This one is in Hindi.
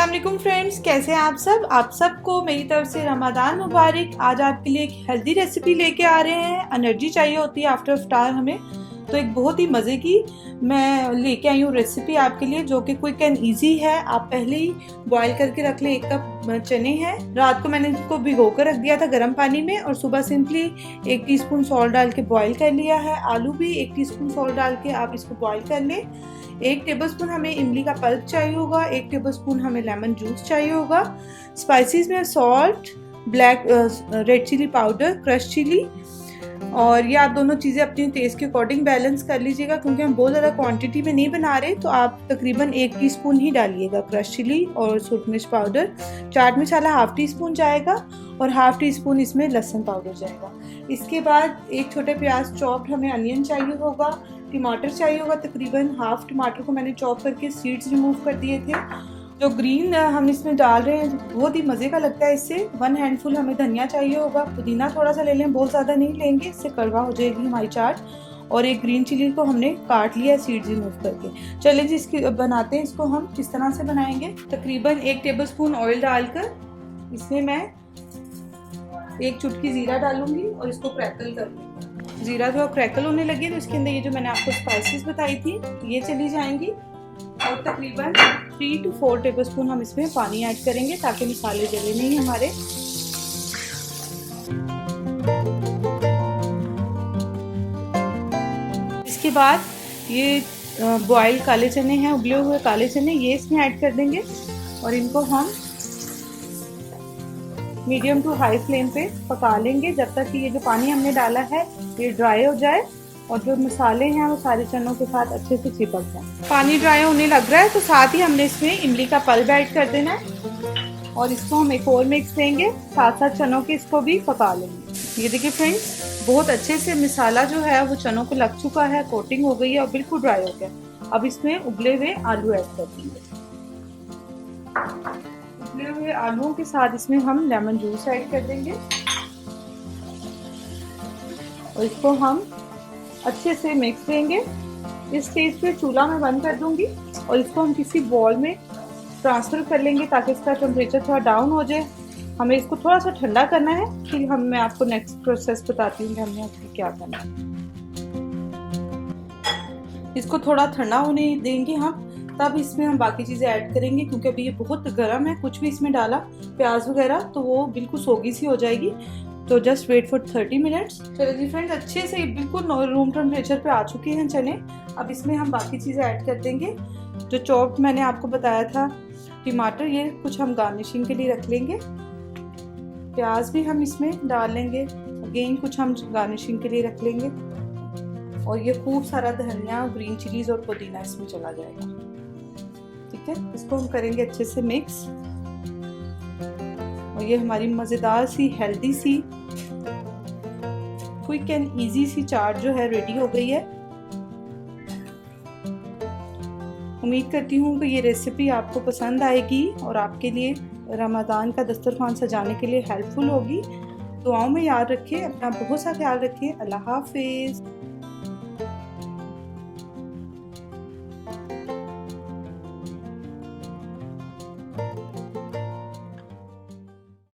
अस्सलाम वालेकुम फ्रेंड्स, कैसे हैं आप सब। आप सबको मेरी तरफ से रमज़ान मुबारक। आज आपके लिए एक हेल्दी रेसिपी लेके आ रहे हैं। एनर्जी चाहिए होती है आफ्टर इफ्तार हमें, तो एक बहुत ही मज़े की मैं लेके आई हूँ रेसिपी आपके लिए, जो कि क्विक एंड इजी है। आप पहले ही बॉईल करके रख लें। 1 कप चने हैं, रात को मैंने इसको भिगो कर रख दिया था गर्म पानी में, और सुबह सिंपली 1 टीस्पून सॉल्ट डाल के बॉईल कर लिया है। आलू भी 1 टीस्पून सॉल्ट डाल के आप इसको बॉईल कर लें। 1 टेबलस्पून हमें इमली का पल्प चाहिए होगा। 1 टेबलस्पून हमें लेमन जूस चाहिए होगा। स्पाइसेस में salt, black red chilli powder, crush chilli, और ये आप दोनों चीज़ें अपनी टेस्ट के अकॉर्डिंग बैलेंस कर लीजिएगा, क्योंकि हम बहुत ज़्यादा क्वांटिटी में नहीं बना रहे, तो आप तकरीबन 1 टीस्पून ही डालिएगा क्रश चिली और सूरख मिर्च पाउडर। चाट मसाला 1/2 टीस्पून जाएगा, और 1/2 टीस्पून इसमें लहसुन पाउडर जाएगा। इसके बाद 1 छोटे प्याज चॉप्ड हमें अनियन चाहिए होगा। टमाटर चाहिए होगा, तकरीबन 1/2 टमाटर को मैंने चॉप करके सीड्स रिमूव कर दिए थे। जो ग्रीन हम इसमें डाल रहे हैं बहुत ही मज़े का लगता है इससे। 1 हैंडफुल हमें धनिया चाहिए होगा। पुदीना थोड़ा सा ले लें, बहुत ज़्यादा नहीं लेंगे, इससे कड़वा हो जाएगी हमारी चाट। और 1 ग्रीन चिली को हमने काट लिया सीड्स रिमूव करके। चलिए जी, इसकी बनाते हैं। इसको हम किस तरह से बनाएंगे। तकरीबन 1 टेबलस्पून ऑयल डालकर इसमें मैं 1 चुटकी ज़ीरा डालूंगी और इसको क्रैकल कर लूँगी। ज़ीरा जो क्रैकल होने लगे तो इसके अंदर ये जो मैंने आपको स्पाइसेस बताई थी ये चली जाएंगी, और तकरीबन 3 to 4 टेबलस्पून हम इसमें पानी ऐड करेंगे ताकि मसाले जले नहीं हमारे। इसके बाद ये बॉयल काले चने हैं, उबले हुए काले चने, ये इसमें ऐड कर देंगे, और इनको हम मीडियम टू हाई फ्लेम पे पका लेंगे जब तक कि ये जो पानी हमने डाला है ये ड्राई हो जाए और जो मसाले हैं वो सारे चनों के साथ अच्छे से चिपक जाए। पानी ड्राई होने लग रहा है तो साथ ही हमने इसमें इमली का पल्प ऐड कर देना है, और इसको हम एक और मिक्स देंगे, साथ साथ चनों के इसको भी पका लेंगे। ये देखिए फ्रेंड्स, बहुत अच्छे से मसाला जो है वो चनों को लग चुका है, कोटिंग हो गई है और बिल्कुल ड्राई हो गया। अब इसमें उबले हुए आलू ऐड कर देंगे। उबले हुए आलूओं के साथ इसमें हम लेमन जूस ऐड कर देंगे, और इसको हम अच्छे से मिक्स देंगे। इस स्टेज पे चूल्हा मैं बंद कर दूंगी, और इसको हम किसी बॉल में ट्रांसफर कर लेंगे ताकि इसका टेम्परेचर थोड़ा डाउन हो जाए। हमें इसको थोड़ा सा ठंडा करना है, फिर मैं आपको नेक्स्ट प्रोसेस बताती हूँ कि हमने उसमें क्या करना है। इसको थोड़ा ठंडा होने देंगे हम, तब इसमें हम बाकी चीज़ें ऐड करेंगे, क्योंकि अभी ये बहुत गर्म है। कुछ भी इसमें डाला प्याज वगैरह तो वो बिल्कुल सोगी सी हो जाएगी। तो जस्ट वेट फॉर 30 मिनट्स। चलो जी फ्रेंड्स, अच्छे से बिल्कुल रूम टेम्परेचर पे आ चुके हैं चने। अब इसमें हम बाकी चीज़ें ऐड कर देंगे। जो चॉप मैंने आपको बताया था टमाटर, ये कुछ हम गार्निशिंग के लिए रख लेंगे। प्याज भी हम इसमें डाल लेंगे, अगेन कुछ हम गार्निशिंग के लिए रख लेंगे, और ये खूब सारा धनिया, ग्रीन चिलीज और पुदीना इसमें चला जाएगा। ठीक है, इसको हम करेंगे अच्छे से मिक्स, और ये हमारी मज़ेदार सी हेल्दी सी क्विक एंड इजी सी चाट जो है रेडी हो गई है। उम्मीद करती हूँ कि ये रेसिपी आपको पसंद आएगी और आपके लिए रमज़ान का दस्तरखान सजाने के लिए हेल्पफुल होगी। दुआओं में याद रखें, अपना बहुत सा ख्याल रखें। अल्लाह हाफिज़।